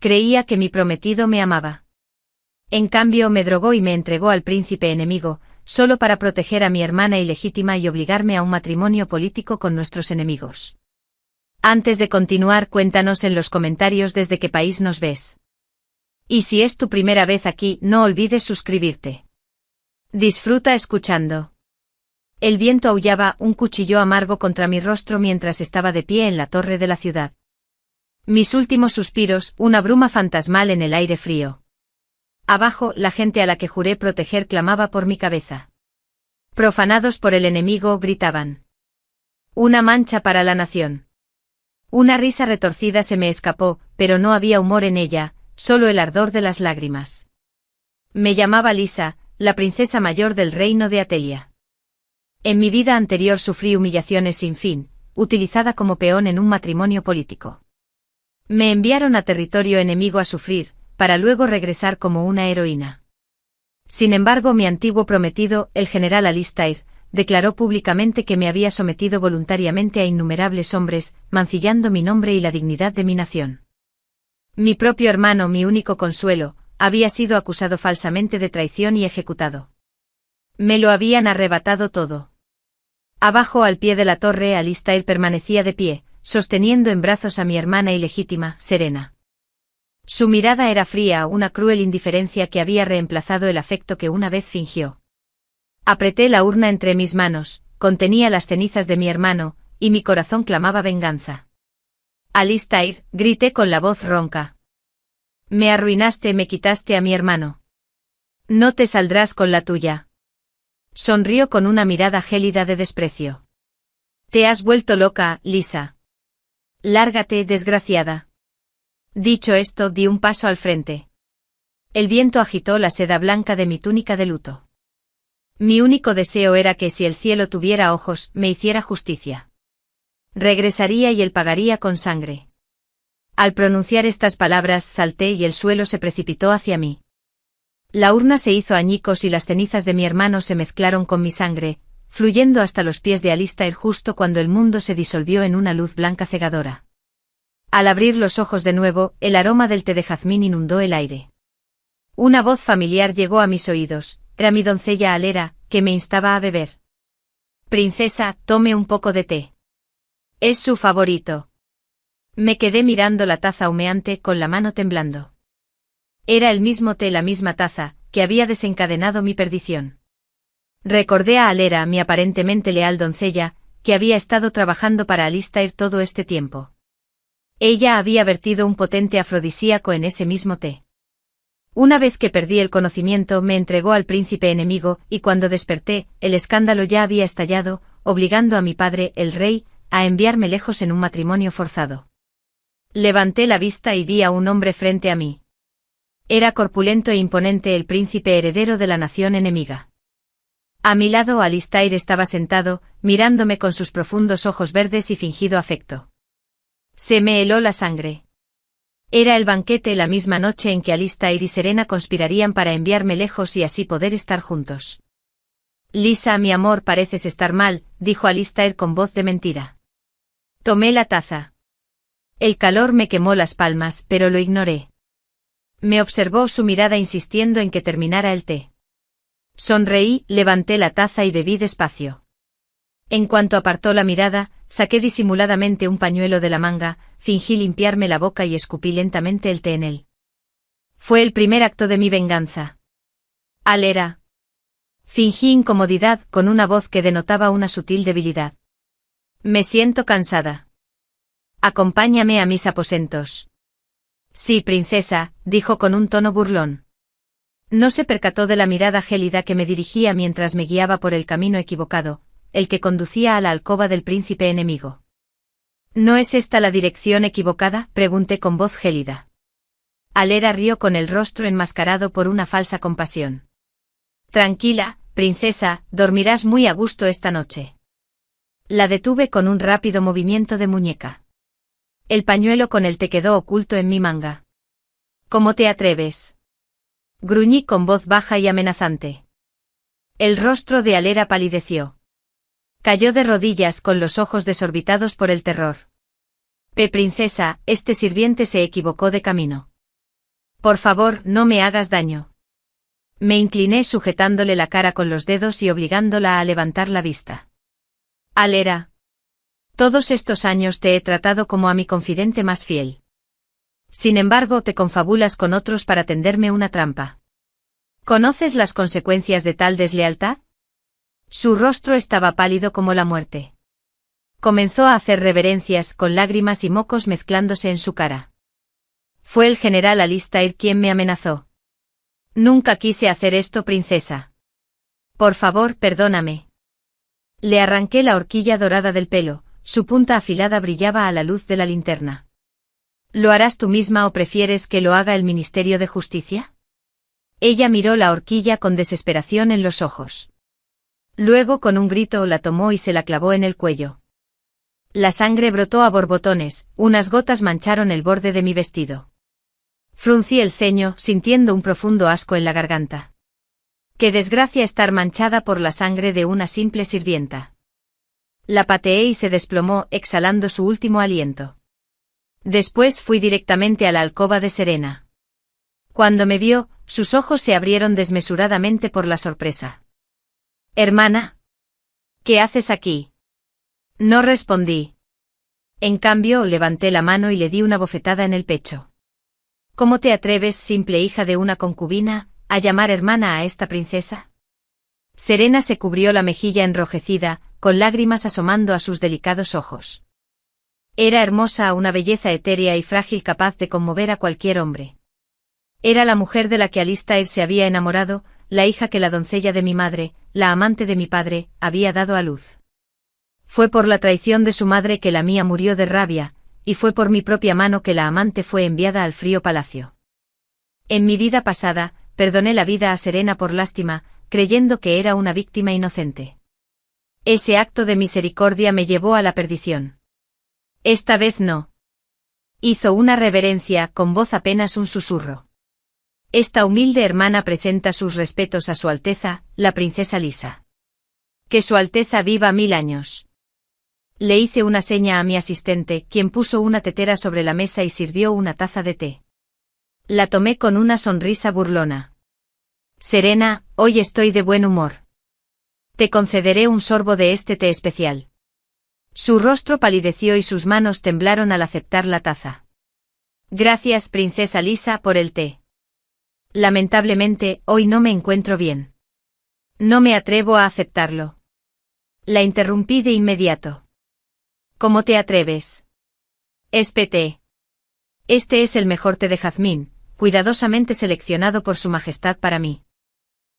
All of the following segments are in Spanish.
Creía que mi prometido me amaba. En cambio me drogó y me entregó al príncipe enemigo, solo para proteger a mi hermana ilegítima y obligarme a un matrimonio político con nuestros enemigos. Antes de continuar, cuéntanos en los comentarios desde qué país nos ves. Y si es tu primera vez aquí, no olvides suscribirte. Disfruta escuchando. El viento aullaba, un cuchillo amargo contra mi rostro mientras estaba de pie en la torre de la ciudad. Mis últimos suspiros, una bruma fantasmal en el aire frío. Abajo, la gente a la que juré proteger clamaba por mi cabeza. Profanados por el enemigo, gritaban. Una mancha para la nación. Una risa retorcida se me escapó, pero no había humor en ella, solo el ardor de las lágrimas. Me llamaba Lisa, la princesa mayor del reino de Atelia. En mi vida anterior sufrí humillaciones sin fin, utilizada como peón en un matrimonio político. Me enviaron a territorio enemigo a sufrir, para luego regresar como una heroína. Sin embargo, mi antiguo prometido, el general Alistair, declaró públicamente que me había sometido voluntariamente a innumerables hombres, mancillando mi nombre y la dignidad de mi nación. Mi propio hermano, mi único consuelo, había sido acusado falsamente de traición y ejecutado. Me lo habían arrebatado todo. Abajo al pie de la torre, Alistair permanecía de pie, sosteniendo en brazos a mi hermana ilegítima, Serena. Su mirada era fría, una cruel indiferencia que había reemplazado el afecto que una vez fingió. Apreté la urna entre mis manos, contenía las cenizas de mi hermano, y mi corazón clamaba venganza. Alistair, grité con la voz ronca. Me arruinaste, me quitaste a mi hermano. No te saldrás con la tuya. Sonrió con una mirada gélida de desprecio. Te has vuelto loca, Lisa. Lárgate, desgraciada. Dicho esto, di un paso al frente. El viento agitó la seda blanca de mi túnica de luto. Mi único deseo era que si el cielo tuviera ojos, me hiciera justicia. Regresaría y él pagaría con sangre. Al pronunciar estas palabras salté y el suelo se precipitó hacia mí. La urna se hizo añicos y las cenizas de mi hermano se mezclaron con mi sangre, fluyendo hasta los pies de Alistair justo cuando el mundo se disolvió en una luz blanca cegadora. Al abrir los ojos de nuevo, el aroma del té de jazmín inundó el aire. Una voz familiar llegó a mis oídos, era mi doncella Alera, que me instaba a beber. Princesa, tome un poco de té. Es su favorito. Me quedé mirando la taza humeante con la mano temblando. Era el mismo té, la misma taza, que había desencadenado mi perdición. Recordé a Alera, mi aparentemente leal doncella, que había estado trabajando para Alistair todo este tiempo. Ella había vertido un potente afrodisíaco en ese mismo té. Una vez que perdí el conocimiento, me entregó al príncipe enemigo, y cuando desperté, el escándalo ya había estallado, obligando a mi padre, el rey, a enviarme lejos en un matrimonio forzado. Levanté la vista y vi a un hombre frente a mí. Era corpulento e imponente, el príncipe heredero de la nación enemiga. A mi lado Alistair estaba sentado, mirándome con sus profundos ojos verdes y fingido afecto. Se me heló la sangre. Era el banquete, la misma noche en que Alistair y Serena conspirarían para enviarme lejos y así poder estar juntos. Lisa, mi amor, pareces estar mal, dijo Alistair con voz de mentira. Tomé la taza. El calor me quemó las palmas, pero lo ignoré. Me observó su mirada insistiendo en que terminara el té. Sonreí, levanté la taza y bebí despacio. En cuanto apartó la mirada, saqué disimuladamente un pañuelo de la manga, fingí limpiarme la boca y escupí lentamente el té en él. Fue el primer acto de mi venganza. Alera. Fingí incomodidad con una voz que denotaba una sutil debilidad. Me siento cansada. Acompáñame a mis aposentos. Sí, princesa, dijo con un tono burlón. No se percató de la mirada gélida que me dirigía mientras me guiaba por el camino equivocado, el que conducía a la alcoba del príncipe enemigo. ¿No es esta la dirección equivocada?, pregunté con voz gélida. Alera rió con el rostro enmascarado por una falsa compasión. Tranquila, princesa, dormirás muy a gusto esta noche. La detuve con un rápido movimiento de muñeca. El pañuelo con el té quedó oculto en mi manga. ¿Cómo te atreves?, gruñí con voz baja y amenazante. El rostro de Alera palideció. Cayó de rodillas con los ojos desorbitados por el terror. Princesa, este sirviente se equivocó de camino. Por favor, no me hagas daño. Me incliné sujetándole la cara con los dedos y obligándola a levantar la vista. Alera. Todos estos años te he tratado como a mi confidente más fiel. Sin embargo, te confabulas con otros para tenderme una trampa. ¿Conoces las consecuencias de tal deslealtad? Su rostro estaba pálido como la muerte. Comenzó a hacer reverencias, con lágrimas y mocos mezclándose en su cara. Fue el general Alistair quien me amenazó. Nunca quise hacer esto, princesa. Por favor, perdóname. Le arranqué la horquilla dorada del pelo, su punta afilada brillaba a la luz de la linterna. ¿Lo harás tú misma o prefieres que lo haga el Ministerio de Justicia? Ella miró la horquilla con desesperación en los ojos. Luego con un grito la tomó y se la clavó en el cuello. La sangre brotó a borbotones, unas gotas mancharon el borde de mi vestido. Fruncí el ceño, sintiendo un profundo asco en la garganta. Qué desgracia estar manchada por la sangre de una simple sirvienta. La pateé y se desplomó, exhalando su último aliento. Después fui directamente a la alcoba de Serena. Cuando me vio, sus ojos se abrieron desmesuradamente por la sorpresa. «Hermana, ¿qué haces aquí?» No respondí. En cambio, levanté la mano y le di una bofetada en el pecho. ¿Cómo te atreves, simple hija de una concubina, a llamar hermana a esta princesa? Serena se cubrió la mejilla enrojecida, con lágrimas asomando a sus delicados ojos. Era hermosa, una belleza etérea y frágil capaz de conmover a cualquier hombre. Era la mujer de la que Alistair se había enamorado, la hija que la doncella de mi madre, la amante de mi padre, había dado a luz. Fue por la traición de su madre que la mía murió de rabia, y fue por mi propia mano que la amante fue enviada al frío palacio. En mi vida pasada, perdoné la vida a Serena por lástima, creyendo que era una víctima inocente. Ese acto de misericordia me llevó a la perdición. Esta vez no. Hizo una reverencia, con voz apenas un susurro. Esta humilde hermana presenta sus respetos a Su Alteza, la princesa Lisa. Que Su Alteza viva 1000 años. Le hice una seña a mi asistente, quien puso una tetera sobre la mesa y sirvió una taza de té. La tomé con una sonrisa burlona. Serena, hoy estoy de buen humor. Te concederé un sorbo de este té especial. Su rostro palideció y sus manos temblaron al aceptar la taza. Gracias, princesa Lisa, por el té. Lamentablemente, hoy no me encuentro bien. No me atrevo a aceptarlo. La interrumpí de inmediato. ¿Cómo te atreves? Espeté. Este es el mejor té de jazmín, cuidadosamente seleccionado por Su Majestad para mí.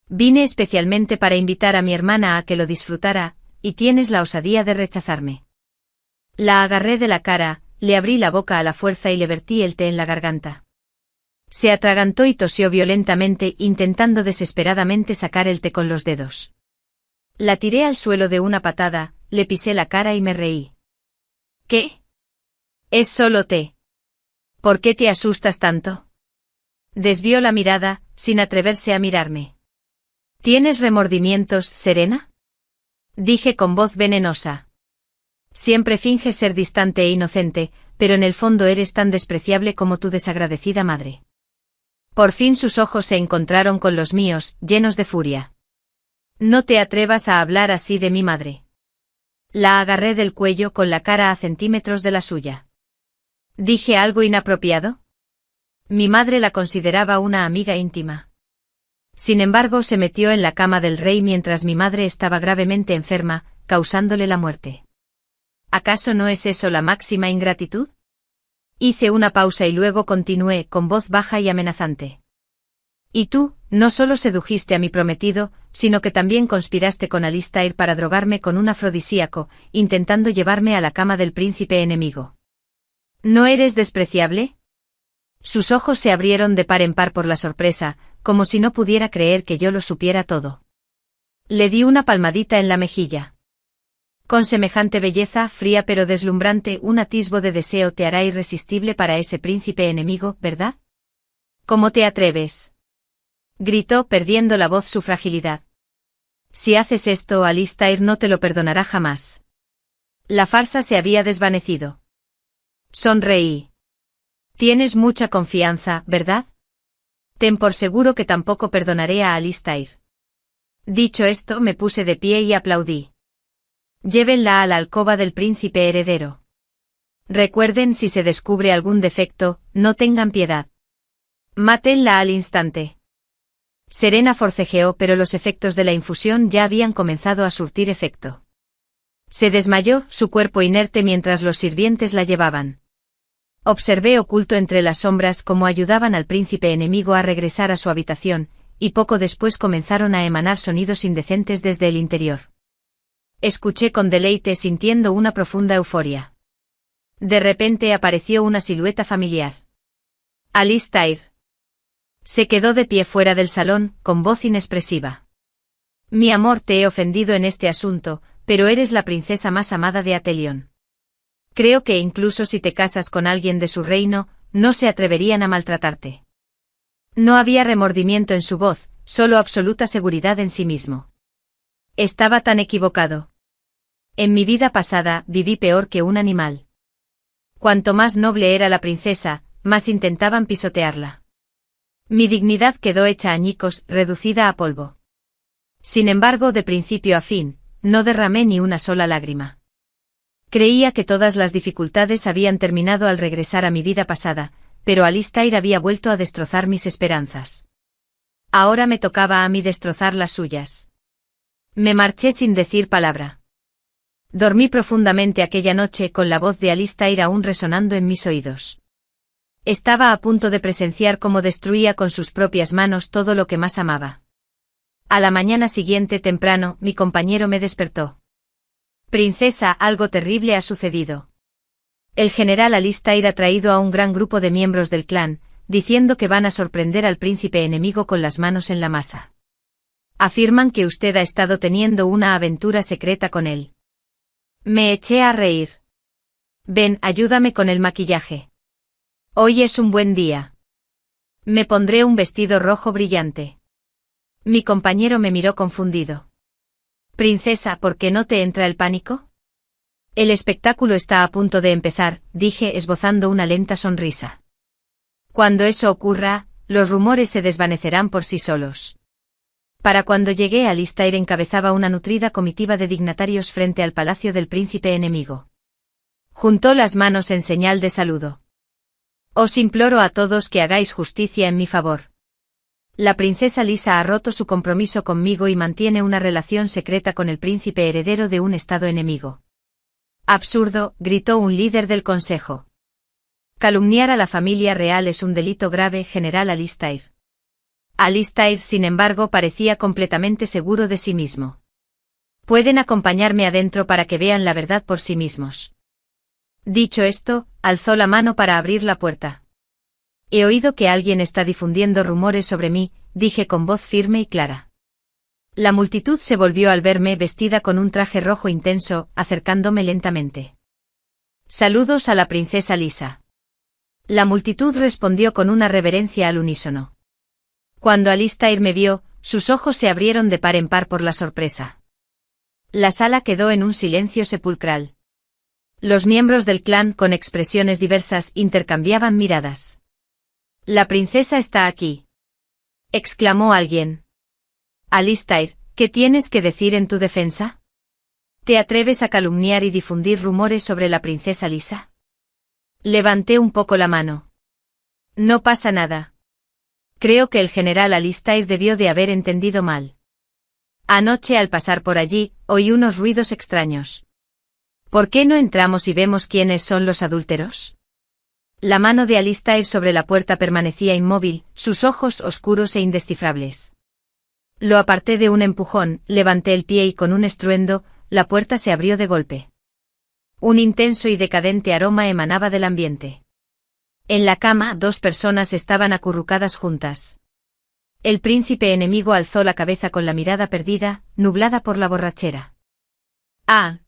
Vine especialmente para invitar a mi hermana a que lo disfrutara, y tienes la osadía de rechazarme. La agarré de la cara, le abrí la boca a la fuerza y le vertí el té en la garganta. Se atragantó y tosió violentamente, intentando desesperadamente sacar el té con los dedos. La tiré al suelo de una patada, le pisé la cara y me reí. ¿Qué? Es solo té. ¿Por qué te asustas tanto? Desvió la mirada, sin atreverse a mirarme. ¿Tienes remordimientos, Serena? Dije con voz venenosa. Siempre finges ser distante e inocente, pero en el fondo eres tan despreciable como tu desagradecida madre. Por fin sus ojos se encontraron con los míos, llenos de furia. No te atrevas a hablar así de mi madre. La agarré del cuello con la cara a centímetros de la suya. ¿Dije algo inapropiado? Mi madre la consideraba una amiga íntima. Sin embargo, se metió en la cama del rey mientras mi madre estaba gravemente enferma, causándole la muerte. ¿Acaso no es eso la máxima ingratitud? Hice una pausa y luego continué, con voz baja y amenazante. Y tú, no solo sedujiste a mi prometido, sino que también conspiraste con Alistair para drogarme con un afrodisíaco, intentando llevarme a la cama del príncipe enemigo. ¿No eres despreciable? Sus ojos se abrieron de par en par por la sorpresa, como si no pudiera creer que yo lo supiera todo. Le di una palmadita en la mejilla. Con semejante belleza, fría pero deslumbrante, un atisbo de deseo te hará irresistible para ese príncipe enemigo, ¿verdad? ¿Cómo te atreves? Gritó, perdiendo la voz su fragilidad. Si haces esto, Alistair no te lo perdonará jamás. La farsa se había desvanecido. Sonreí. Tienes mucha confianza, ¿verdad? Ten por seguro que tampoco perdonaré a Alistair. Dicho esto, me puse de pie y aplaudí. Llévenla a la alcoba del príncipe heredero. Recuerden, si se descubre algún defecto, no tengan piedad. Mátenla al instante. Serena forcejeó, pero los efectos de la infusión ya habían comenzado a surtir efecto. Se desmayó, su cuerpo inerte, mientras los sirvientes la llevaban. Observé oculto entre las sombras cómo ayudaban al príncipe enemigo a regresar a su habitación, y poco después comenzaron a emanar sonidos indecentes desde el interior. Escuché con deleite, sintiendo una profunda euforia. De repente apareció una silueta familiar. Alistair. Se quedó de pie fuera del salón, con voz inexpresiva. Mi amor, te he ofendido en este asunto, pero eres la princesa más amada de Atelion. Creo que incluso si te casas con alguien de su reino, no se atreverían a maltratarte. No había remordimiento en su voz, solo absoluta seguridad en sí mismo. Estaba tan equivocado. En mi vida pasada, viví peor que un animal. Cuanto más noble era la princesa, más intentaban pisotearla. Mi dignidad quedó hecha añicos, reducida a polvo. Sin embargo, de principio a fin, no derramé ni una sola lágrima. Creía que todas las dificultades habían terminado al regresar a mi vida pasada, pero Alistair había vuelto a destrozar mis esperanzas. Ahora me tocaba a mí destrozar las suyas. Me marché sin decir palabra. Dormí profundamente aquella noche con la voz de Alistair aún resonando en mis oídos. Estaba a punto de presenciar cómo destruía con sus propias manos todo lo que más amaba. A la mañana siguiente temprano, mi compañero me despertó. Princesa, algo terrible ha sucedido. El general Alistair ha traído a un gran grupo de miembros del clan, diciendo que van a sorprender al príncipe enemigo con las manos en la masa. Afirman que usted ha estado teniendo una aventura secreta con él. Me eché a reír. Ven, ayúdame con el maquillaje. Hoy es un buen día. Me pondré un vestido rojo brillante. Mi compañero me miró confundido. Princesa, ¿por qué no te entra el pánico? El espectáculo está a punto de empezar, dije esbozando una lenta sonrisa. Cuando eso ocurra, los rumores se desvanecerán por sí solos. Para cuando llegué, Alistair encabezaba una nutrida comitiva de dignatarios frente al palacio del príncipe enemigo. Juntó las manos en señal de saludo. Os imploro a todos que hagáis justicia en mi favor. La princesa Lisa ha roto su compromiso conmigo y mantiene una relación secreta con el príncipe heredero de un estado enemigo. Absurdo, gritó un líder del consejo. Calumniar a la familia real es un delito grave, general Alistair. Alistair, sin embargo, parecía completamente seguro de sí mismo. Pueden acompañarme adentro para que vean la verdad por sí mismos. Dicho esto, alzó la mano para abrir la puerta. He oído que alguien está difundiendo rumores sobre mí, dije con voz firme y clara. La multitud se volvió al verme vestida con un traje rojo intenso, acercándome lentamente. Saludos a la princesa Lisa. La multitud respondió con una reverencia al unísono. Cuando Alistair me vio, sus ojos se abrieron de par en par por la sorpresa. La sala quedó en un silencio sepulcral. Los miembros del clan, con expresiones diversas, intercambiaban miradas. La princesa está aquí, exclamó alguien. Alistair, ¿qué tienes que decir en tu defensa? ¿Te atreves a calumniar y difundir rumores sobre la princesa Lisa? Levanté un poco la mano. No pasa nada. Creo que el general Alistair debió de haber entendido mal. Anoche al pasar por allí, oí unos ruidos extraños. ¿Por qué no entramos y vemos quiénes son los adúlteros? La mano de Alistair sobre la puerta permanecía inmóvil, sus ojos oscuros e indescifrables. Lo aparté de un empujón, levanté el pie y con un estruendo, la puerta se abrió de golpe. Un intenso y decadente aroma emanaba del ambiente. En la cama, dos personas estaban acurrucadas juntas. El príncipe enemigo alzó la cabeza con la mirada perdida, nublada por la borrachera. ¡Ah!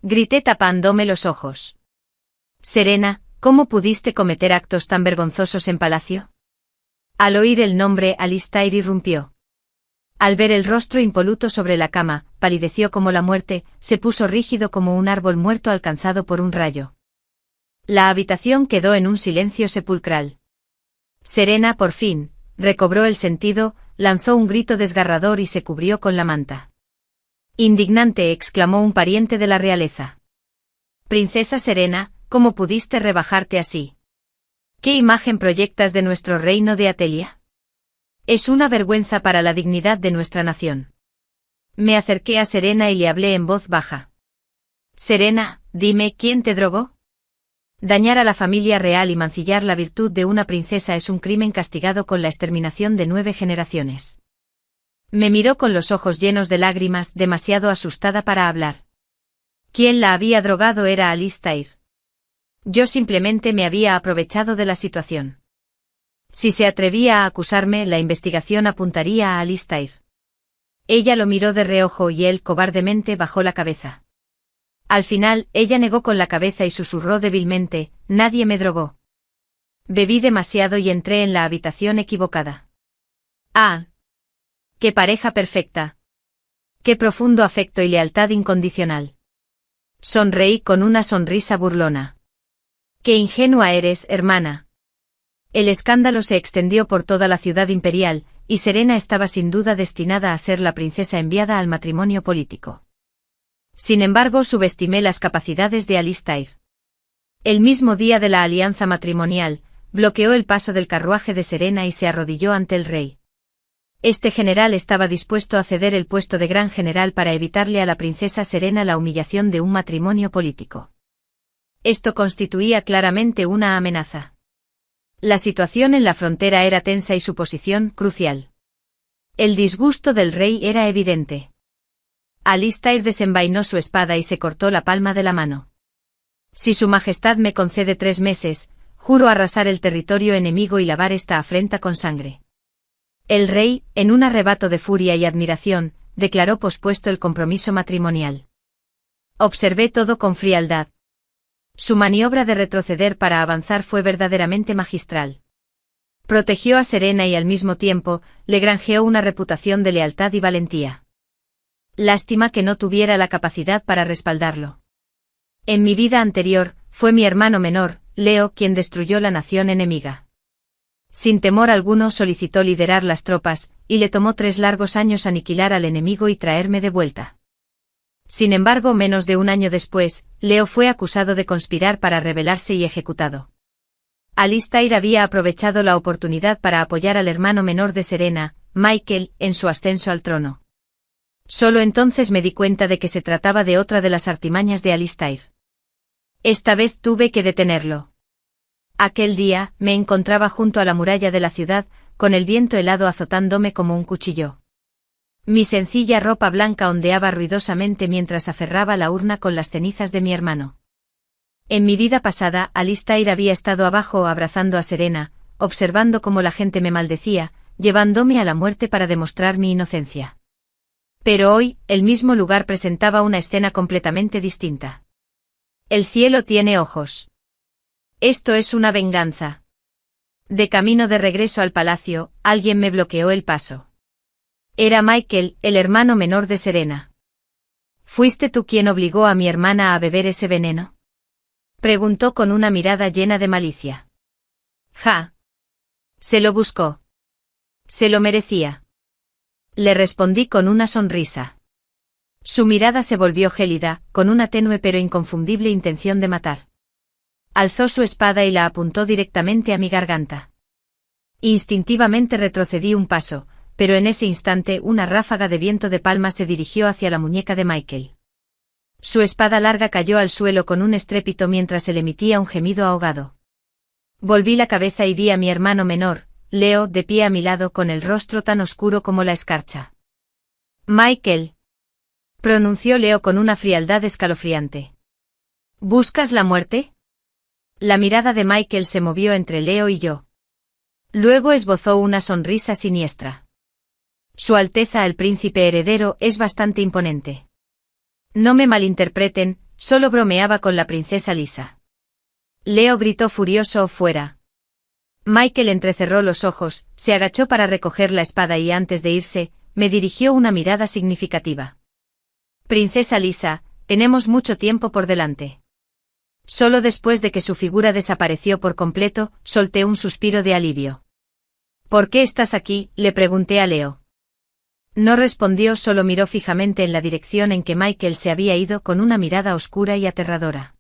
Grité tapándome los ojos. Serena, ¿cómo pudiste cometer actos tan vergonzosos en palacio? Al oír el nombre, Alistair irrumpió. Al ver el rostro impoluto sobre la cama, palideció como la muerte, se puso rígido como un árbol muerto alcanzado por un rayo. La habitación quedó en un silencio sepulcral. Serena, por fin, recobró el sentido, lanzó un grito desgarrador y se cubrió con la manta. Indignante, exclamó un pariente de la realeza. Princesa Serena, ¿cómo pudiste rebajarte así? ¿Qué imagen proyectas de nuestro reino de Atelia? Es una vergüenza para la dignidad de nuestra nación. Me acerqué a Serena y le hablé en voz baja. Serena, dime, ¿quién te drogó? Dañar a la familia real y mancillar la virtud de una princesa es un crimen castigado con la exterminación de 9 generaciones. Me miró con los ojos llenos de lágrimas, demasiado asustada para hablar. Quien la había drogado era Alistair. Yo simplemente me había aprovechado de la situación. Si se atrevía a acusarme, la investigación apuntaría a Alistair. Ella lo miró de reojo y él cobardemente bajó la cabeza. Al final, ella negó con la cabeza y susurró débilmente, nadie me drogó. Bebí demasiado y entré en la habitación equivocada. ¡Ah! ¡Qué pareja perfecta! ¡Qué profundo afecto y lealtad incondicional! Sonreí con una sonrisa burlona. ¡Qué ingenua eres, hermana! El escándalo se extendió por toda la ciudad imperial, y Serena estaba sin duda destinada a ser la princesa enviada al matrimonio político. Sin embargo, subestimé las capacidades de Alistair. El mismo día de la alianza matrimonial, bloqueó el paso del carruaje de Serena y se arrodilló ante el rey. Este general estaba dispuesto a ceder el puesto de gran general para evitarle a la princesa Serena la humillación de un matrimonio político. Esto constituía claramente una amenaza. La situación en la frontera era tensa y su posición crucial. El disgusto del rey era evidente. Alistair desenvainó su espada y se cortó la palma de la mano. Si su majestad me concede 3 meses, juro arrasar el territorio enemigo y lavar esta afrenta con sangre. El rey, en un arrebato de furia y admiración, declaró pospuesto el compromiso matrimonial. Observé todo con frialdad. Su maniobra de retroceder para avanzar fue verdaderamente magistral. Protegió a Serena y al mismo tiempo, le granjeó una reputación de lealtad y valentía. Lástima que no tuviera la capacidad para respaldarlo. En mi vida anterior, fue mi hermano menor, Leo, quien destruyó la nación enemiga. Sin temor alguno solicitó liderar las tropas, y le tomó 3 largos años aniquilar al enemigo y traerme de vuelta. Sin embargo, menos de un año después, Leo fue acusado de conspirar para rebelarse y ejecutado. Alistair había aprovechado la oportunidad para apoyar al hermano menor de Serena, Michael, en su ascenso al trono. Solo entonces me di cuenta de que se trataba de otra de las artimañas de Alistair. Esta vez tuve que detenerlo. Aquel día, me encontraba junto a la muralla de la ciudad, con el viento helado azotándome como un cuchillo. Mi sencilla ropa blanca ondeaba ruidosamente mientras aferraba la urna con las cenizas de mi hermano. En mi vida pasada, Alistair había estado abajo abrazando a Serena, observando cómo la gente me maldecía, llevándome a la muerte para demostrar mi inocencia. Pero hoy, el mismo lugar presentaba una escena completamente distinta. El cielo tiene ojos. Esto es una venganza. De camino de regreso al palacio, alguien me bloqueó el paso. Era Michael, el hermano menor de Serena. ¿Fuiste tú quien obligó a mi hermana a beber ese veneno? Preguntó con una mirada llena de malicia. Ja. Se lo buscó. Se lo merecía. Le respondí con una sonrisa. Su mirada se volvió gélida, con una tenue pero inconfundible intención de matar. Alzó su espada y la apuntó directamente a mi garganta. Instintivamente retrocedí un paso, pero en ese instante una ráfaga de viento de palma se dirigió hacia la muñeca de Michael. Su espada larga cayó al suelo con un estrépito mientras él emitía un gemido ahogado. Volví la cabeza y vi a mi hermano menor, Leo, de pie a mi lado con el rostro tan oscuro como la escarcha. Michael, pronunció Leo con una frialdad escalofriante. ¿Buscas la muerte? La mirada de Michael se movió entre Leo y yo. Luego esbozó una sonrisa siniestra. Su Alteza el Príncipe Heredero es bastante imponente. No me malinterpreten, solo bromeaba con la princesa Lisa. Leo gritó furioso fuera. Michael entrecerró los ojos, se agachó para recoger la espada y antes de irse, me dirigió una mirada significativa. Princesa Lisa, tenemos mucho tiempo por delante. Solo después de que su figura desapareció por completo, solté un suspiro de alivio. ¿Por qué estás aquí?, le pregunté a Leo. No respondió, solo miró fijamente en la dirección en que Michael se había ido con una mirada oscura y aterradora.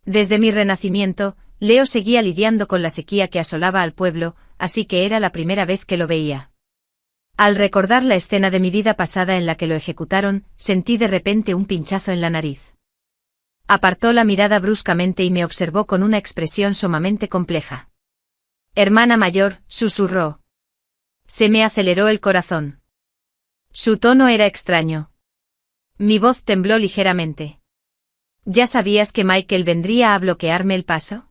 Desde mi renacimiento, Leo seguía lidiando con la sequía que asolaba al pueblo, así que era la primera vez que lo veía. Al recordar la escena de mi vida pasada en la que lo ejecutaron, sentí de repente un pinchazo en la nariz. Apartó la mirada bruscamente y me observó con una expresión sumamente compleja. Hermana mayor, susurró. Se me aceleró el corazón. Su tono era extraño. Mi voz tembló ligeramente. ¿Ya sabías que Michael vendría a bloquearme el paso?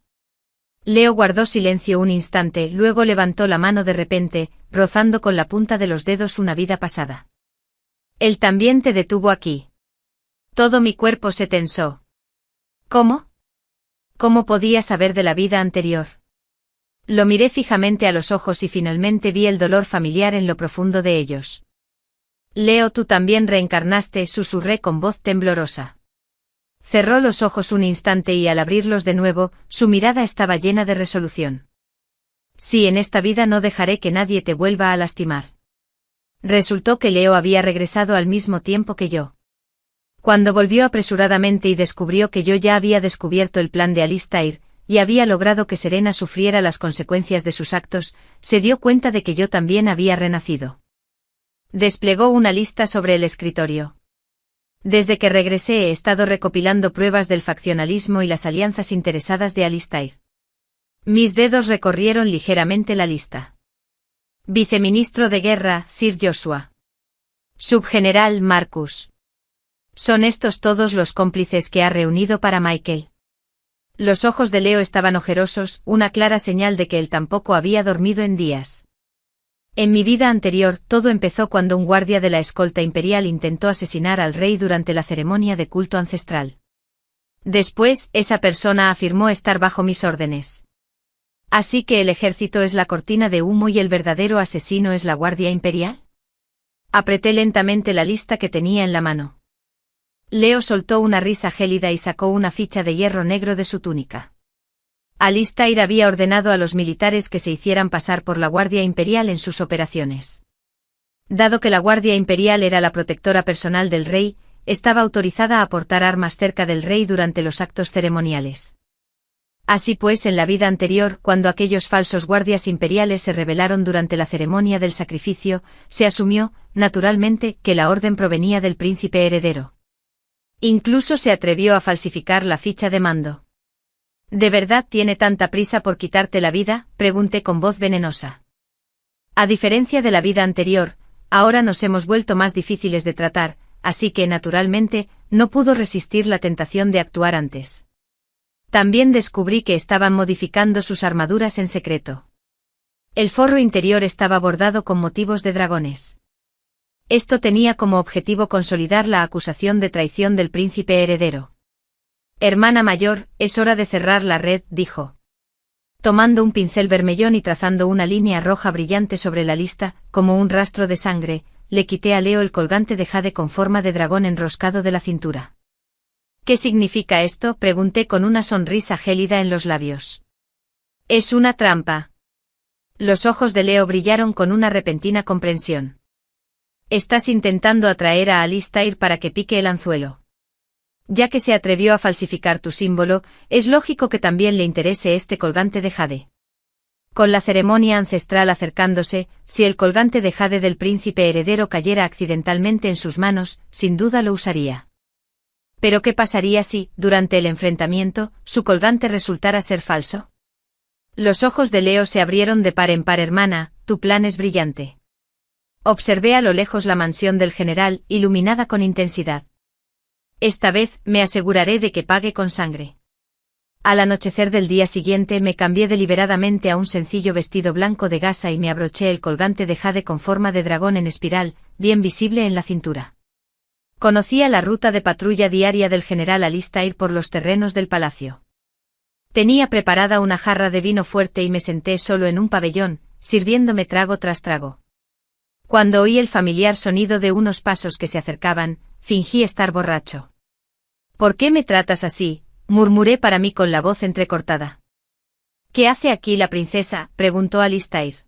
Leo guardó silencio un instante, luego levantó la mano de repente, rozando con la punta de los dedos una vida pasada. Él también te detuvo aquí. Todo mi cuerpo se tensó. ¿Cómo? ¿Cómo podía saber de la vida anterior? Lo miré fijamente a los ojos y finalmente vi el dolor familiar en lo profundo de ellos. Leo, tú también reencarnaste, susurré con voz temblorosa. Cerró los ojos un instante y al abrirlos de nuevo, su mirada estaba llena de resolución. Sí, en esta vida no dejaré que nadie te vuelva a lastimar. Resultó que Leo había regresado al mismo tiempo que yo. Cuando volvió apresuradamente y descubrió que yo ya había descubierto el plan de Alistair, y había logrado que Serena sufriera las consecuencias de sus actos, se dio cuenta de que yo también había renacido. Desplegó una lista sobre el escritorio. Desde que regresé he estado recopilando pruebas del faccionalismo y las alianzas interesadas de Alistair. Mis dedos recorrieron ligeramente la lista. Viceministro de Guerra, Sir Joshua. Subgeneral Marcus. ¿Son estos todos los cómplices que ha reunido para Michael? Los ojos de Leo estaban ojerosos, una clara señal de que él tampoco había dormido en días. En mi vida anterior, todo empezó cuando un guardia de la escolta imperial intentó asesinar al rey durante la ceremonia de culto ancestral. Después, esa persona afirmó estar bajo mis órdenes. ¿Así que el ejército es la cortina de humo y el verdadero asesino es la guardia imperial? Apreté lentamente la lista que tenía en la mano. Leo soltó una risa gélida y sacó una ficha de hierro negro de su túnica. Alistair había ordenado a los militares que se hicieran pasar por la Guardia Imperial en sus operaciones. Dado que la Guardia Imperial era la protectora personal del rey, estaba autorizada a portar armas cerca del rey durante los actos ceremoniales. Así pues, en la vida anterior, cuando aquellos falsos guardias imperiales se rebelaron durante la ceremonia del sacrificio, se asumió, naturalmente, que la orden provenía del príncipe heredero. Incluso se atrevió a falsificar la ficha de mando. ¿De verdad tiene tanta prisa por quitarte la vida?, pregunté con voz venenosa. A diferencia de la vida anterior, ahora nos hemos vuelto más difíciles de tratar, así que, naturalmente, no pudo resistir la tentación de actuar antes. También descubrí que estaban modificando sus armaduras en secreto. El forro interior estaba bordado con motivos de dragones. Esto tenía como objetivo consolidar la acusación de traición del príncipe heredero. Hermana mayor, es hora de cerrar la red, dijo. Tomando un pincel vermellón y trazando una línea roja brillante sobre la lista, como un rastro de sangre, le quité a Leo el colgante de jade con forma de dragón enroscado de la cintura. ¿Qué significa esto?, pregunté con una sonrisa gélida en los labios. Es una trampa. Los ojos de Leo brillaron con una repentina comprensión. Estás intentando atraer a Alistair para que pique el anzuelo. Ya que se atrevió a falsificar tu símbolo, es lógico que también le interese este colgante de jade. Con la ceremonia ancestral acercándose, si el colgante de jade del príncipe heredero cayera accidentalmente en sus manos, sin duda lo usaría. Pero ¿qué pasaría si, durante el enfrentamiento, su colgante resultara ser falso? Los ojos de Leo se abrieron de par en par. Hermana, tu plan es brillante. Observé a lo lejos la mansión del general, iluminada con intensidad. Esta vez, me aseguraré de que pague con sangre. Al anochecer del día siguiente me cambié deliberadamente a un sencillo vestido blanco de gasa y me abroché el colgante de jade con forma de dragón en espiral, bien visible en la cintura. Conocía la ruta de patrulla diaria del general Alistair por los terrenos del palacio. Tenía preparada una jarra de vino fuerte y me senté solo en un pabellón, sirviéndome trago tras trago. Cuando oí el familiar sonido de unos pasos que se acercaban, fingí estar borracho. ¿Por qué me tratas así?, murmuré para mí con la voz entrecortada. ¿Qué hace aquí la princesa?, preguntó Alistair.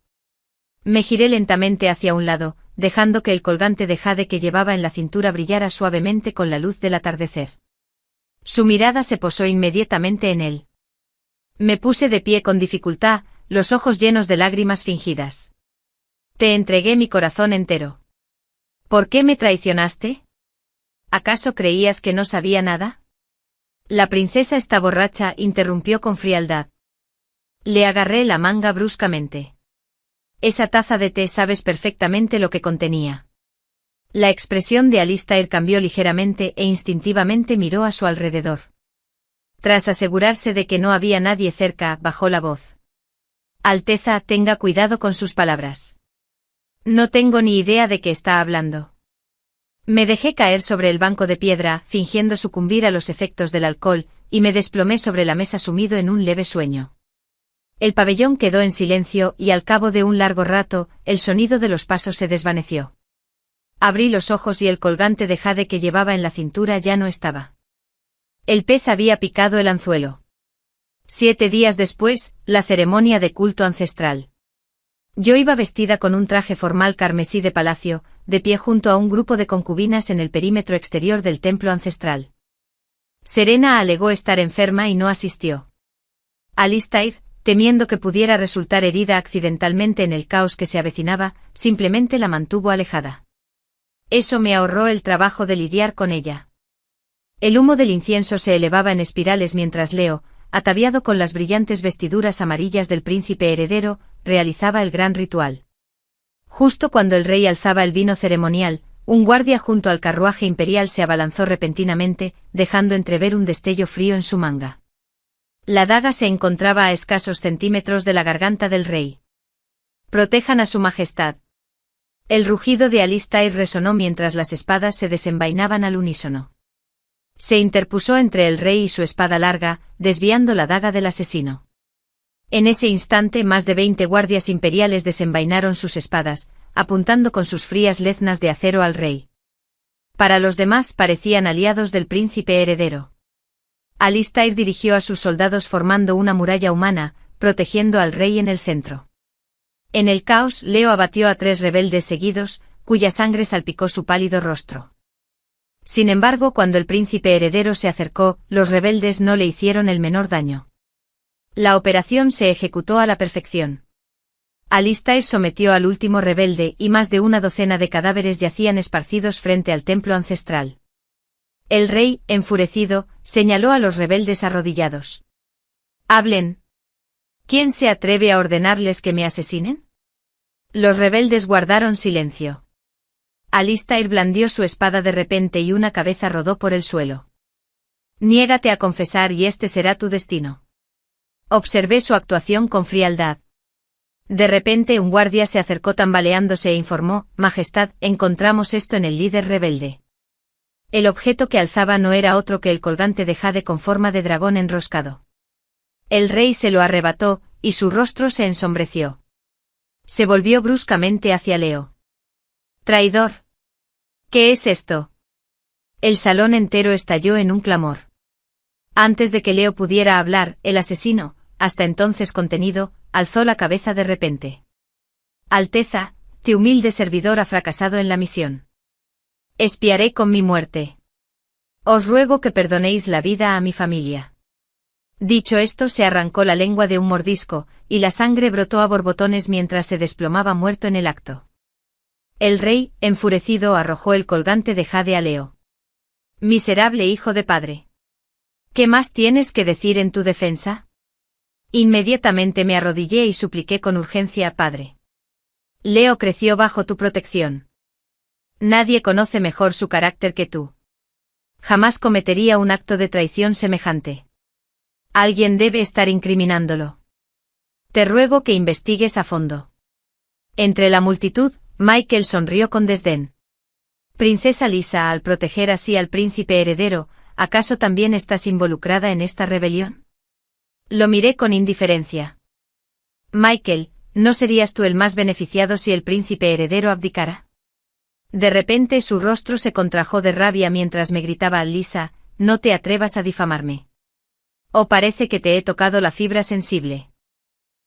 Me giré lentamente hacia un lado, dejando que el colgante de jade que llevaba en la cintura brillara suavemente con la luz del atardecer. Su mirada se posó inmediatamente en él. Me puse de pie con dificultad, los ojos llenos de lágrimas fingidas. Te entregué mi corazón entero. ¿Por qué me traicionaste? ¿Acaso creías que no sabía nada? La princesa está borracha, interrumpió con frialdad. Le agarré la manga bruscamente. Esa taza de té sabes perfectamente lo que contenía. La expresión de Alistair cambió ligeramente e instintivamente miró a su alrededor. Tras asegurarse de que no había nadie cerca, bajó la voz. Alteza, tenga cuidado con sus palabras. No tengo ni idea de qué está hablando. Me dejé caer sobre el banco de piedra, fingiendo sucumbir a los efectos del alcohol, y me desplomé sobre la mesa sumido en un leve sueño. El pabellón quedó en silencio y al cabo de un largo rato, el sonido de los pasos se desvaneció. Abrí los ojos y el colgante de jade que llevaba en la cintura ya no estaba. El pez había picado el anzuelo. 7 días después, la ceremonia de culto ancestral. Yo iba vestida con un traje formal carmesí de palacio, de pie junto a un grupo de concubinas en el perímetro exterior del templo ancestral. Serena alegó estar enferma y no asistió. Alistair, temiendo que pudiera resultar herida accidentalmente en el caos que se avecinaba, simplemente la mantuvo alejada. Eso me ahorró el trabajo de lidiar con ella. El humo del incienso se elevaba en espirales mientras Leo, ataviado con las brillantes vestiduras amarillas del príncipe heredero, realizaba el gran ritual. Justo cuando el rey alzaba el vino ceremonial, un guardia junto al carruaje imperial se abalanzó repentinamente, dejando entrever un destello frío en su manga. La daga se encontraba a escasos centímetros de la garganta del rey. Protejan a su majestad. El rugido de Alistair resonó mientras las espadas se desenvainaban al unísono. Se interpuso entre el rey y su espada larga, desviando la daga del asesino. En ese instante más de 20 guardias imperiales desenvainaron sus espadas, apuntando con sus frías leznas de acero al rey. Para los demás parecían aliados del príncipe heredero. Alistair dirigió a sus soldados formando una muralla humana, protegiendo al rey en el centro. En el caos, Leo abatió a 3 rebeldes seguidos, cuya sangre salpicó su pálido rostro. Sin embargo, cuando el príncipe heredero se acercó, los rebeldes no le hicieron el menor daño. La operación se ejecutó a la perfección. Alistair sometió al último rebelde y más de una docena de cadáveres yacían esparcidos frente al templo ancestral. El rey, enfurecido, señaló a los rebeldes arrodillados. «Hablen. ¿Quién se atreve a ordenarles que me asesinen?» Los rebeldes guardaron silencio. Alistair blandió su espada de repente y una cabeza rodó por el suelo. «Niégate a confesar y este será tu destino». Observé su actuación con frialdad. De repente un guardia se acercó tambaleándose e informó: «Majestad, encontramos esto en el líder rebelde». El objeto que alzaba no era otro que el colgante de jade con forma de dragón enroscado. El rey se lo arrebató, y su rostro se ensombreció. Se volvió bruscamente hacia Leo. «Traidor. ¿Qué es esto?» El salón entero estalló en un clamor. Antes de que Leo pudiera hablar, el asesino, hasta entonces contenido, alzó la cabeza de repente. «Alteza, tu humilde servidor ha fracasado en la misión. Expiaré con mi muerte. Os ruego que perdonéis la vida a mi familia». Dicho esto, se arrancó la lengua de un mordisco, y la sangre brotó a borbotones mientras se desplomaba muerto en el acto. El rey, enfurecido, arrojó el colgante de jade a Leo. «Miserable hijo de padre. ¿Qué más tienes que decir en tu defensa?» Inmediatamente me arrodillé y supliqué con urgencia: «Padre. Leo creció bajo tu protección. Nadie conoce mejor su carácter que tú. Jamás cometería un acto de traición semejante. Alguien debe estar incriminándolo. Te ruego que investigues a fondo». Entre la multitud, Michael sonrió con desdén. «Princesa Lisa, al proteger así al príncipe heredero, ¿acaso también estás involucrada en esta rebelión?» Lo miré con indiferencia. «Michael, ¿no serías tú el más beneficiado si el príncipe heredero abdicara?» De repente su rostro se contrajo de rabia mientras me gritaba a Lisa: «No te atrevas a difamarme. ¿O parece que te he tocado la fibra sensible?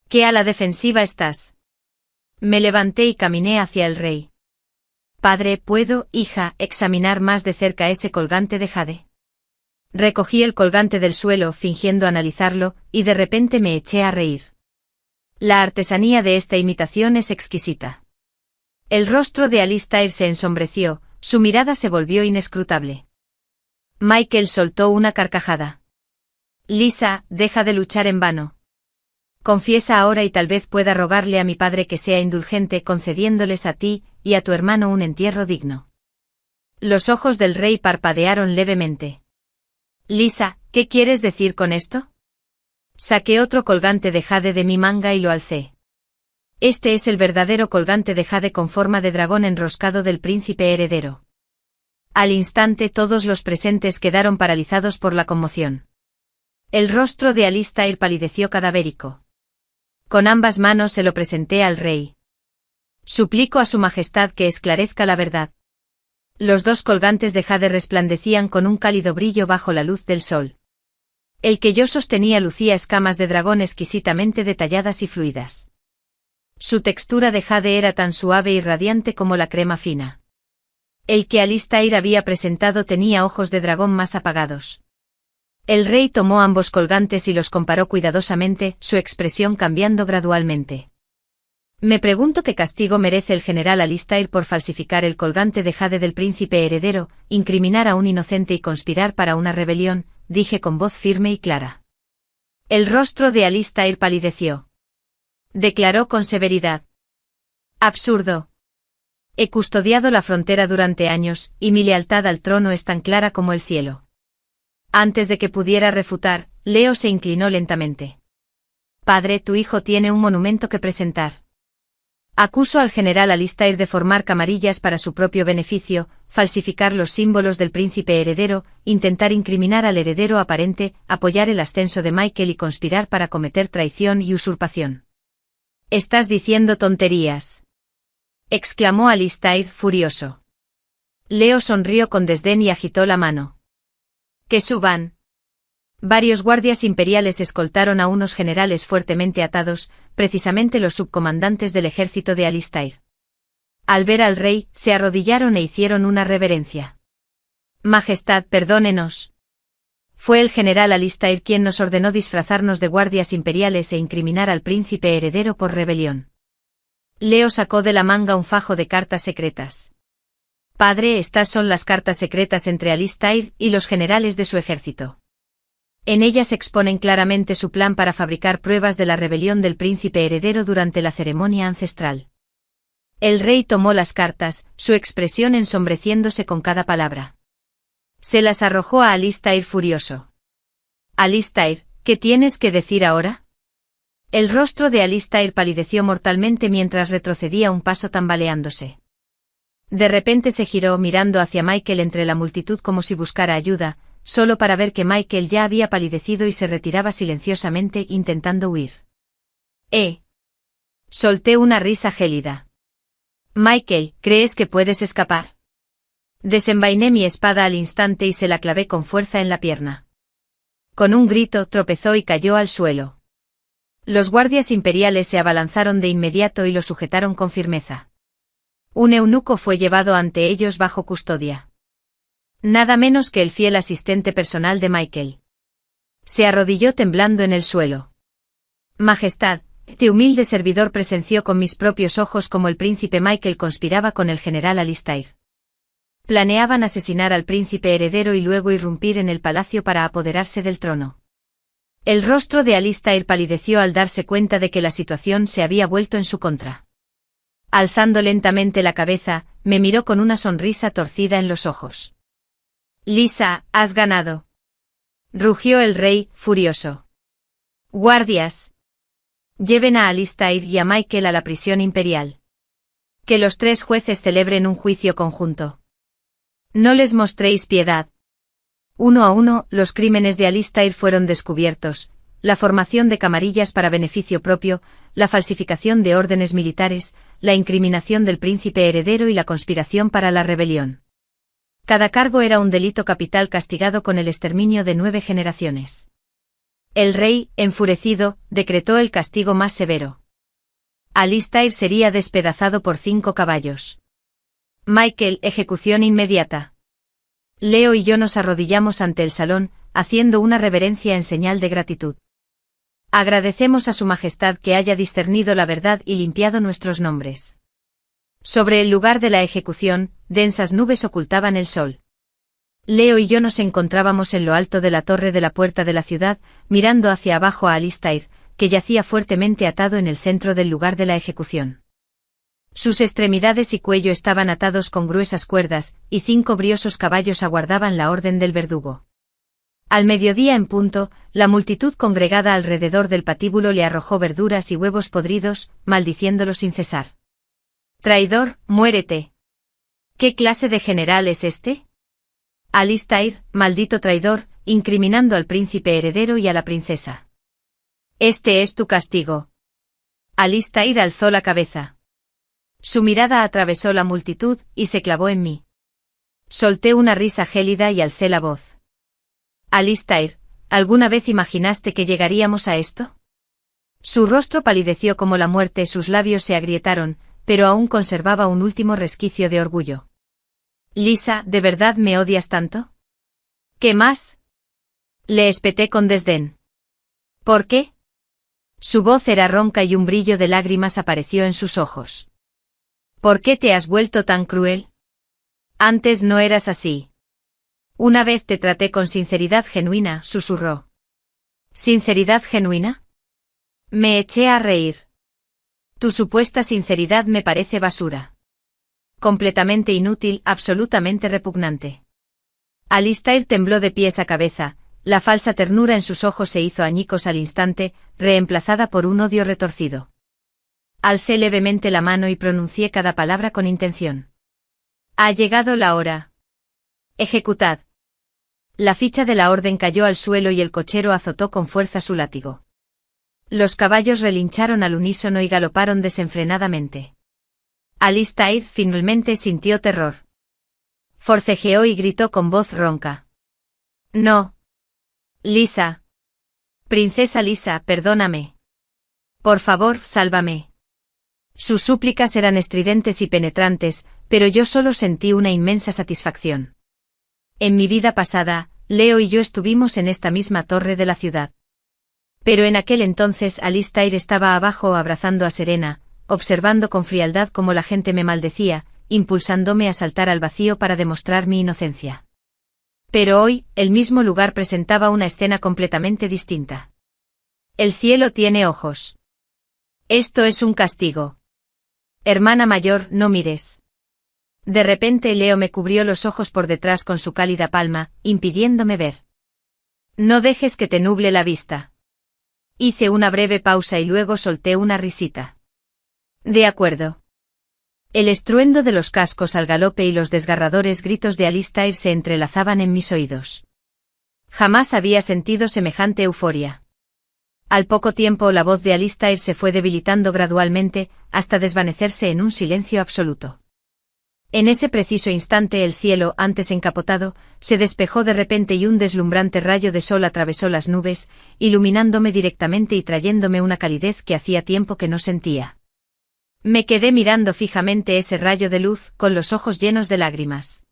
¿Qué a la defensiva estás?» Me levanté y caminé hacia el rey. Padre, ¿puedo, hija, examinar más de cerca ese colgante de jade? Recogí el colgante del suelo, fingiendo analizarlo, y de repente me eché a reír. La artesanía de esta imitación es exquisita. El rostro de Alistair se ensombreció, su mirada se volvió inescrutable. Michael soltó una carcajada. Lisa, deja de luchar en vano. Confiesa ahora y tal vez pueda rogarle a mi padre que sea indulgente concediéndoles a ti y a tu hermano un entierro digno. Los ojos del rey parpadearon levemente. Lisa, ¿qué quieres decir con esto? Saqué otro colgante de jade de mi manga y lo alcé. Este es el verdadero colgante de jade con forma de dragón enroscado del príncipe heredero. Al instante todos los presentes quedaron paralizados por la conmoción. El rostro de Alistair palideció cadavérico. Con ambas manos se lo presenté al rey. Suplico a su majestad que esclarezca la verdad. Los dos colgantes de jade resplandecían con un cálido brillo bajo la luz del sol. El que yo sostenía lucía escamas de dragón exquisitamente detalladas y fluidas. Su textura de jade era tan suave y radiante como la crema fina. El que Alistair había presentado tenía ojos de dragón más apagados. El rey tomó ambos colgantes y los comparó cuidadosamente, su expresión cambiando gradualmente. Me pregunto qué castigo merece el general Alistair por falsificar el colgante de jade del príncipe heredero, incriminar a un inocente y conspirar para una rebelión, dije con voz firme y clara. El rostro de Alistair palideció. Declaró con severidad. Absurdo. He custodiado la frontera durante años, y mi lealtad al trono es tan clara como el cielo. Antes de que pudiera refutar, Leo se inclinó lentamente. Padre, tu hijo tiene un monumento que presentar. Acuso al general Alistair de formar camarillas para su propio beneficio, falsificar los símbolos del príncipe heredero, intentar incriminar al heredero aparente, apoyar el ascenso de Michael y conspirar para cometer traición y usurpación. Estás diciendo tonterías, exclamó Alistair furioso. Leo sonrió con desdén y agitó la mano. Que suban. Varios guardias imperiales escoltaron a unos generales fuertemente atados, precisamente los subcomandantes del ejército de Alistair. Al ver al rey, se arrodillaron e hicieron una reverencia. Majestad, perdónenos. Fue el general Alistair quien nos ordenó disfrazarnos de guardias imperiales e incriminar al príncipe heredero por rebelión. Leo sacó de la manga un fajo de cartas secretas. Padre, estas son las cartas secretas entre Alistair y los generales de su ejército. En ellas exponen claramente su plan para fabricar pruebas de la rebelión del príncipe heredero durante la ceremonia ancestral. El rey tomó las cartas, su expresión ensombreciéndose con cada palabra. Se las arrojó a Alistair furioso. Alistair, ¿qué tienes que decir ahora? El rostro de Alistair palideció mortalmente mientras retrocedía un paso tambaleándose. De repente se giró mirando hacia Michael entre la multitud como si buscara ayuda, solo para ver que Michael ya había palidecido y se retiraba silenciosamente intentando huir. Solté una risa gélida. Michael, ¿crees que puedes escapar? Desenvainé mi espada al instante y se la clavé con fuerza en la pierna. Con un grito tropezó y cayó al suelo. Los guardias imperiales se abalanzaron de inmediato y lo sujetaron con firmeza. Un eunuco fue llevado ante ellos bajo custodia. Nada menos que el fiel asistente personal de Michael. Se arrodilló temblando en el suelo. Majestad, este humilde servidor presenció con mis propios ojos cómo el príncipe Michael conspiraba con el general Alistair. Planeaban asesinar al príncipe heredero y luego irrumpir en el palacio para apoderarse del trono. El rostro de Alistair palideció al darse cuenta de que la situación se había vuelto en su contra. Alzando lentamente la cabeza, me miró con una sonrisa torcida en los ojos. Lisa, has ganado. Rugió el rey, furioso. Guardias. Lleven a Alistair y a Michael a la prisión imperial. Que los 3 jueces celebren un juicio conjunto. No les mostréis piedad. Uno a uno, los crímenes de Alistair fueron descubiertos, la formación de camarillas para beneficio propio, la falsificación de órdenes militares, la incriminación del príncipe heredero y la conspiración para la rebelión. Cada cargo era un delito capital castigado con el exterminio de 9 generaciones. El rey, enfurecido, decretó el castigo más severo. Alistair sería despedazado por 5 caballos. Michael, ejecución inmediata. Leo y yo nos arrodillamos ante el salón, haciendo una reverencia en señal de gratitud. Agradecemos a Su Majestad que haya discernido la verdad y limpiado nuestros nombres. Sobre el lugar de la ejecución, densas nubes ocultaban el sol. Leo y yo nos encontrábamos en lo alto de la torre de la puerta de la ciudad, mirando hacia abajo a Alistair, que yacía fuertemente atado en el centro del lugar de la ejecución. Sus extremidades y cuello estaban atados con gruesas cuerdas, y 5 briosos caballos aguardaban la orden del verdugo. Al mediodía en punto, la multitud congregada alrededor del patíbulo le arrojó verduras y huevos podridos, maldiciéndolo sin cesar. «Traidor, muérete». «¿Qué clase de general es este?» «Alistair, maldito traidor», incriminando al príncipe heredero y a la princesa. «Este es tu castigo». Alistair alzó la cabeza. Su mirada atravesó la multitud y se clavó en mí. Solté una risa gélida y alcé la voz. «Alistair, ¿alguna vez imaginaste que llegaríamos a esto?» Su rostro palideció como la muerte, sus labios se agrietaron, pero aún conservaba un último resquicio de orgullo. «Lisa, ¿de verdad me odias tanto?» «¿Qué más?» Le espeté con desdén. «¿Por qué?» Su voz era ronca y un brillo de lágrimas apareció en sus ojos. «¿Por qué te has vuelto tan cruel? Antes no eras así». «Una vez te traté con sinceridad genuina», susurró. «¿Sinceridad genuina?» Me eché a reír. «Tu supuesta sinceridad me parece basura. Completamente inútil, absolutamente repugnante». Alistair tembló de pies a cabeza, la falsa ternura en sus ojos se hizo añicos al instante, reemplazada por un odio retorcido. Alcé levemente la mano y pronuncié cada palabra con intención. «Ha llegado la hora. Ejecutad». La ficha de la orden cayó al suelo y el cochero azotó con fuerza su látigo. Los caballos relincharon al unísono y galoparon desenfrenadamente. Alistair finalmente sintió terror. Forcejeó y gritó con voz ronca. «No. Lisa. Princesa Lisa, perdóname. Por favor, sálvame». Sus súplicas eran estridentes y penetrantes, pero yo solo sentí una inmensa satisfacción. En mi vida pasada, Leo y yo estuvimos en esta misma torre de la ciudad. Pero en aquel entonces Alistair estaba abajo abrazando a Serena, observando con frialdad cómo la gente me maldecía, impulsándome a saltar al vacío para demostrar mi inocencia. Pero hoy, el mismo lugar presentaba una escena completamente distinta. El cielo tiene ojos. Esto es un castigo. Hermana mayor, no mires. De repente Leo me cubrió los ojos por detrás con su cálida palma, impidiéndome ver. No dejes que te nuble la vista. Hice una breve pausa y luego solté una risita. De acuerdo. El estruendo de los cascos al galope y los desgarradores gritos de Alistair se entrelazaban en mis oídos. Jamás había sentido semejante euforia. Al poco tiempo la voz de Alistair se fue debilitando gradualmente, hasta desvanecerse en un silencio absoluto. En ese preciso instante el cielo, antes encapotado, se despejó de repente y un deslumbrante rayo de sol atravesó las nubes, iluminándome directamente y trayéndome una calidez que hacía tiempo que no sentía. Me quedé mirando fijamente ese rayo de luz, con los ojos llenos de lágrimas.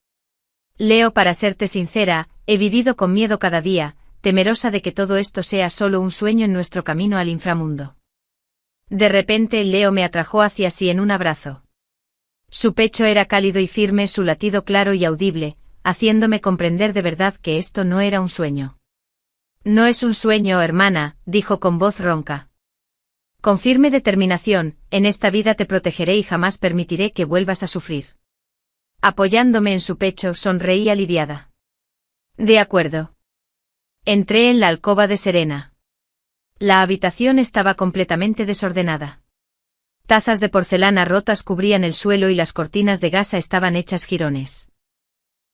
Leo, para serte sincera, he vivido con miedo cada día, temerosa de que todo esto sea solo un sueño en nuestro camino al inframundo. De repente Leo me atrajo hacia sí en un abrazo. Su pecho era cálido y firme, su latido claro y audible, haciéndome comprender de verdad que esto no era un sueño. No es un sueño, hermana, dijo con voz ronca. Con firme determinación, en esta vida te protegeré y jamás permitiré que vuelvas a sufrir. Apoyándome en su pecho, sonreí aliviada. De acuerdo. Entré en la alcoba de Serena. La habitación estaba completamente desordenada. Tazas de porcelana rotas cubrían el suelo y las cortinas de gasa estaban hechas jirones.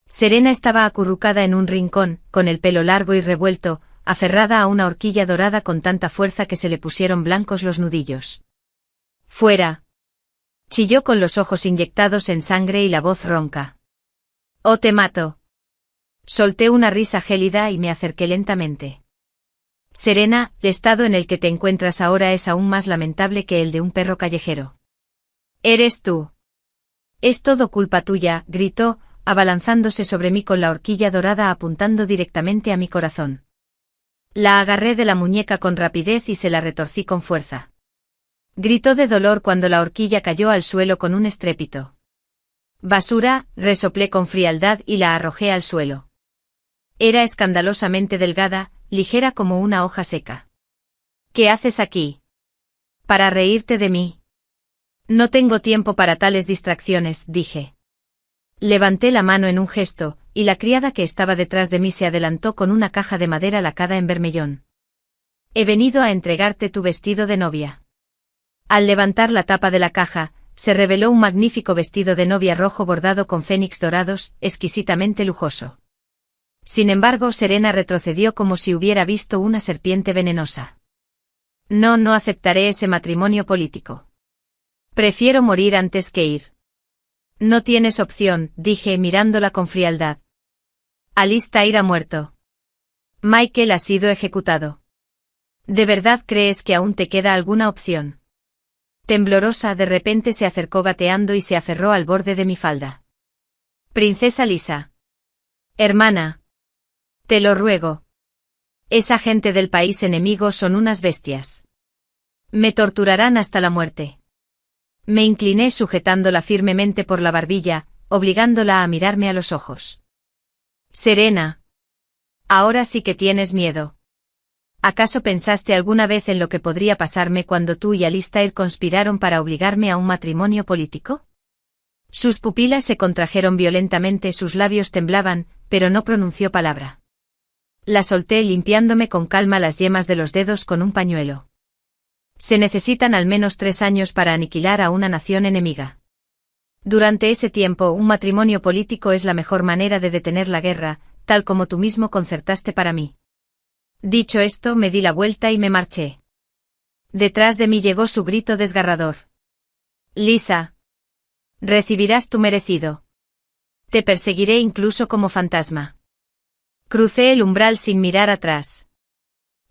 Serena estaba acurrucada en un rincón, con el pelo largo y revuelto, aferrada a una horquilla dorada con tanta fuerza que se le pusieron blancos los nudillos. «Fuera», chilló con los ojos inyectados en sangre y la voz ronca. «O te mato». Solté una risa gélida y me acerqué lentamente. Serena, el estado en el que te encuentras ahora es aún más lamentable que el de un perro callejero. Eres tú. Es todo culpa tuya, gritó, abalanzándose sobre mí con la horquilla dorada apuntando directamente a mi corazón. La agarré de la muñeca con rapidez y se la retorcí con fuerza. Gritó de dolor cuando la horquilla cayó al suelo con un estrépito. Basura, resoplé con frialdad y la arrojé al suelo. Era escandalosamente delgada, ligera como una hoja seca. ¿Qué haces aquí? Para reírte de mí. No tengo tiempo para tales distracciones, dije. Levanté la mano en un gesto, y la criada que estaba detrás de mí se adelantó con una caja de madera lacada en vermellón. He venido a entregarte tu vestido de novia. Al levantar la tapa de la caja, se reveló un magnífico vestido de novia rojo bordado con fénix dorados, exquisitamente lujoso. Sin embargo, Serena retrocedió como si hubiera visto una serpiente venenosa. No aceptaré ese matrimonio político. Prefiero morir antes que ir. No tienes opción, dije mirándola con frialdad. Alistair ha muerto. Michael ha sido ejecutado. ¿De verdad crees que aún te queda alguna opción? Temblorosa, de repente se acercó gateando y se aferró al borde de mi falda. Princesa Lisa. Hermana. Te lo ruego. Esa gente del país enemigo son unas bestias. Me torturarán hasta la muerte. Me incliné sujetándola firmemente por la barbilla, obligándola a mirarme a los ojos. Serena. Ahora sí que tienes miedo. ¿Acaso pensaste alguna vez en lo que podría pasarme cuando tú y Alistair conspiraron para obligarme a un matrimonio político? Sus pupilas se contrajeron violentamente, sus labios temblaban, pero no pronunció palabra. La solté limpiándome con calma las yemas de los dedos con un pañuelo. Se necesitan al menos 3 años para aniquilar a una nación enemiga. Durante ese tiempo, un matrimonio político es la mejor manera de detener la guerra, tal como tú mismo concertaste para mí. Dicho esto, me di la vuelta y me marché. Detrás de mí llegó su grito desgarrador. Lisa. Recibirás tu merecido. Te perseguiré incluso como fantasma. Crucé el umbral sin mirar atrás.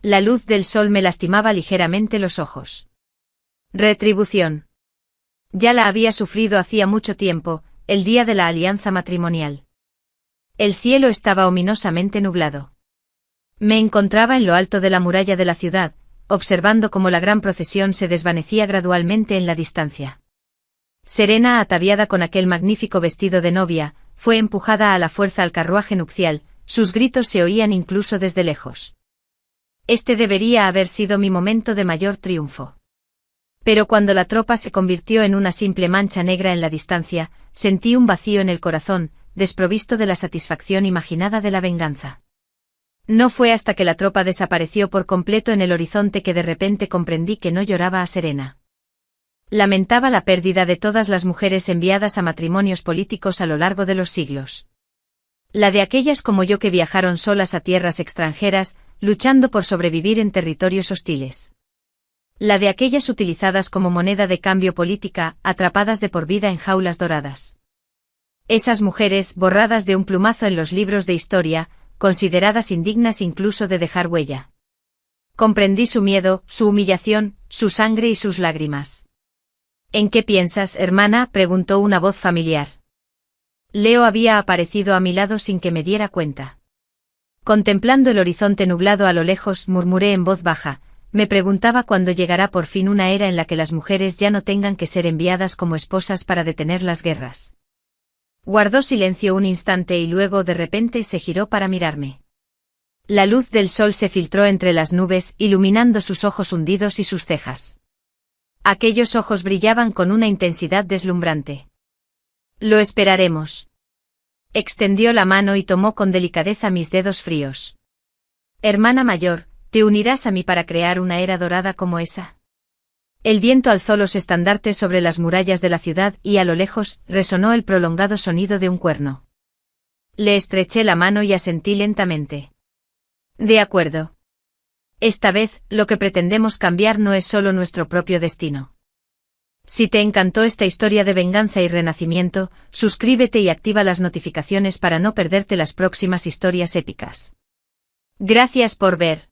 La luz del sol me lastimaba ligeramente los ojos. Retribución. Ya la había sufrido hacía mucho tiempo, el día de la alianza matrimonial. El cielo estaba ominosamente nublado. Me encontraba en lo alto de la muralla de la ciudad, observando cómo la gran procesión se desvanecía gradualmente en la distancia. Serena, ataviada con aquel magnífico vestido de novia, fue empujada a la fuerza al carruaje nupcial, sus gritos se oían incluso desde lejos. Este debería haber sido mi momento de mayor triunfo. Pero cuando la tropa se convirtió en una simple mancha negra en la distancia, sentí un vacío en el corazón, desprovisto de la satisfacción imaginada de la venganza. No fue hasta que la tropa desapareció por completo en el horizonte que de repente comprendí que no lloraba a Serena. Lamentaba la pérdida de todas las mujeres enviadas a matrimonios políticos a lo largo de los siglos. La de aquellas como yo que viajaron solas a tierras extranjeras, luchando por sobrevivir en territorios hostiles. La de aquellas utilizadas como moneda de cambio política, atrapadas de por vida en jaulas doradas. Esas mujeres, borradas de un plumazo en los libros de historia, consideradas indignas incluso de dejar huella. Comprendí su miedo, su humillación, su sangre y sus lágrimas. ¿En qué piensas, hermana?, preguntó una voz familiar. Leo había aparecido a mi lado sin que me diera cuenta. Contemplando el horizonte nublado a lo lejos, murmuré en voz baja, me preguntaba cuándo llegará por fin una era en la que las mujeres ya no tengan que ser enviadas como esposas para detener las guerras. Guardó silencio un instante y luego de repente se giró para mirarme. La luz del sol se filtró entre las nubes, iluminando sus ojos hundidos y sus cejas. Aquellos ojos brillaban con una intensidad deslumbrante. Lo esperaremos. Extendió la mano y tomó con delicadeza mis dedos fríos. Hermana mayor, ¿te unirás a mí para crear una era dorada como esa? El viento alzó los estandartes sobre las murallas de la ciudad y a lo lejos resonó el prolongado sonido de un cuerno. Le estreché la mano y asentí lentamente. De acuerdo. Esta vez, lo que pretendemos cambiar no es solo nuestro propio destino. Si te encantó esta historia de venganza y renacimiento, suscríbete y activa las notificaciones para no perderte las próximas historias épicas. Gracias por ver.